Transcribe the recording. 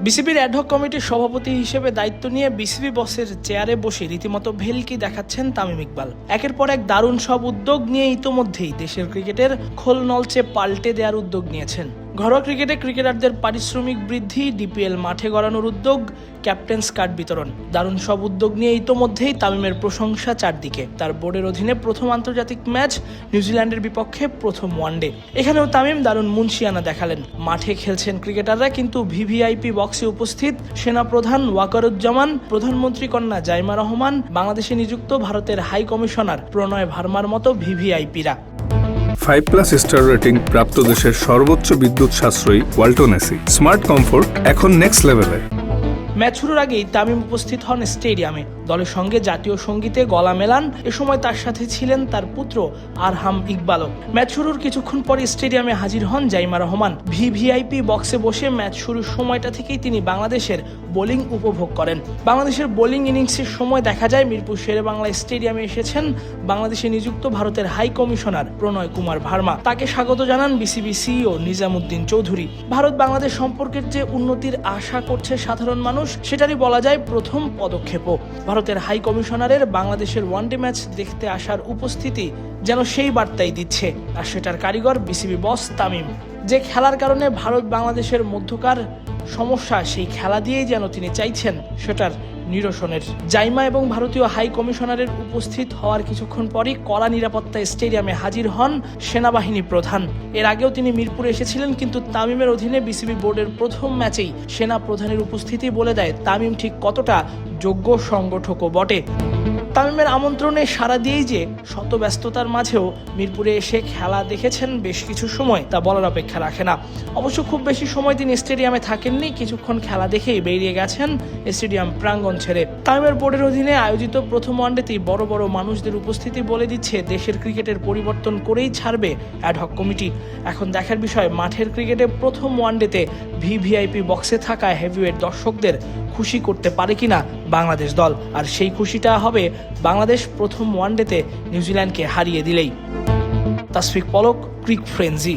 বিসিবির অ্যাডহক কমিটির সভাপতি হিসেবে দায়িত্ব নিয়ে বিসিবি বসের চেয়ারে বসে রীতিমতো ভেলকি দেখাচ্ছেন তামিম ইকবাল। একের পর এক দারুণ সব উদ্যোগ নিয়ে ইতোমধ্যেই দেশের ক্রিকেটের খোল নলচে পাল্টে দেওয়ার উদ্যোগ নিয়েছেন। ঘরোয়া ক্রিকেটে ক্রিকেটারদের পারিশ্রমিক বৃদ্ধি, ডিপিএল মাঠে গড়ানোর উদ্যোগ, ক্যাপ্টেন্স কার্ড বিতরণ, দারুণ সব উদ্যোগ নিয়ে ইতোমধ্যেই তামিমের প্রশংসা চারদিকে। তার বোর্ডের অধীনে প্রথম আন্তর্জাতিক ম্যাচ নিউজিল্যান্ডের বিপক্ষে প্রথম ওয়ানডে, এখানেও তামিম দারুণ মুন্সিয়ানা দেখালেন। মাঠে খেলছেন ক্রিকেটাররা, কিন্তু ভিভিআইপি বক্সে উপস্থিত সেনাপ্রধান ওয়াকারুজ্জামান, প্রধানমন্ত্রী কন্যা জাইমা রহমান, বাংলাদেশে নিযুক্ত ভারতের হাই কমিশনার প্রণয় ভার্মার মতো ভিভিআইপিরা। 5+ স্টার রেটিং প্রাপ্ত দেশের সর্বোচ্চ বিদ্যুৎ সাশ্রয়ী ওয়ালটন এসি স্মার্ট কমফোর্ট এখন নেক্সট লেভেলে। ম্যাচ শুরুর আগেই তামিম উপস্থিত হন স্টেডিয়ামে, দলের সঙ্গে জাতীয় সঙ্গীতে গলা মেলান। এ সময় তার সাথে ছিলেন তার পুত্র আরহাম ইকবালও। ম্যাচ শুরুর কিছুক্ষণ পরে স্টেডিয়ামে হাজির হন জাইমা রহমান। ভিভিআইপি বক্সে বসে ম্যাচ শুরুর সময়টা থেকেই তিনি বাংলাদেশের বোলিং উপভোগ করেন। বাংলাদেশের বোলিং ইনিংসের সময় দেখা যায় মিরপুর শেরেবাংলা স্টেডিয়ামে এসেছেন বাংলাদেশে নিযুক্ত ভারতের হাই কমিশনার প্রণয় কুমার ভার্মা। তাকে স্বাগত জানান বিসিবি সিইও নিজামুদ্দিন চৌধুরী। ভারত বাংলাদেশ সম্পর্কের যে উন্নতির আশা করছে সাধারণ মানুষ, সেটারই বলা যায় প্রথম পদক্ষেপও। ভারতের হাই কমিশনারের বাংলাদেশের ওয়ানডে ম্যাচ দেখতে আসার উপস্থিতি যেন সেই বার্তাই দিচ্ছে, আর সেটার কারিগর বিসিবি বস তামিম। যে খেলার কারণে ভারত বাংলাদেশের মধ্যকার সমস্যা, সেই খেলা দিয়েই যেন তিনি চাইছেন সেটার নিরসনের। জাইমা এবং ভারতীয় হাই কমিশনারের উপস্থিত হওয়ার কিছুক্ষণ পরই কড়া নিরাপত্তা স্টেডিয়ামে হাজির হন সেনাবাহিনী প্রধান। এর আগেও তিনি মিরপুরে এসেছিলেন, কিন্তু তামিমের অধীনে বিসিবি বোর্ডের প্রথম ম্যাচেই সেনা প্রধানের উপস্থিতি বলে দেয় তামিম ঠিক কতটা যোগ্য সংগঠকও বটে। তামিমের আমন্ত্রণে সাড়া দিয়েই যে শত ব্যস্ততার মাঝেও মিরপুরে এসে খেলা দেখেছেন বেশ কিছু সময়, তা বলার অপেক্ষা রাখে না। অবশ্য খুব বেশি সময় তিনি স্টেডিয়ামে থাকেননি, কিছুক্ষণ খেলা দেখেই বেরিয়ে গেছেন স্টেডিয়াম প্রাঙ্গণ ছেড়ে। তামিমের বোর্ডের অধীনে আয়োজিত প্রথম ওয়ানডেতেই বড় বড় মানুষদের উপস্থিতি বলে দিচ্ছে দেশের ক্রিকেটের পরিবর্তন করেই ছাড়বে অ্যাডহক কমিটি। এখন দেখার বিষয় মাঠের ক্রিকেটে প্রথম ওয়ানডেতে ভিভিআইপি বক্সে থাকা হেভিওয়েট দর্শকদের খুশি করতে পারে কিনা বাংলাদেশ দল, আর সেই খুশিটা হবে বাংলাদেশ প্রথম ওয়ানডেতে নিউজিল্যান্ডকে হারিয়ে দিলেই। তাসফিক পলক, ক্রিক ফ্রেন্জি।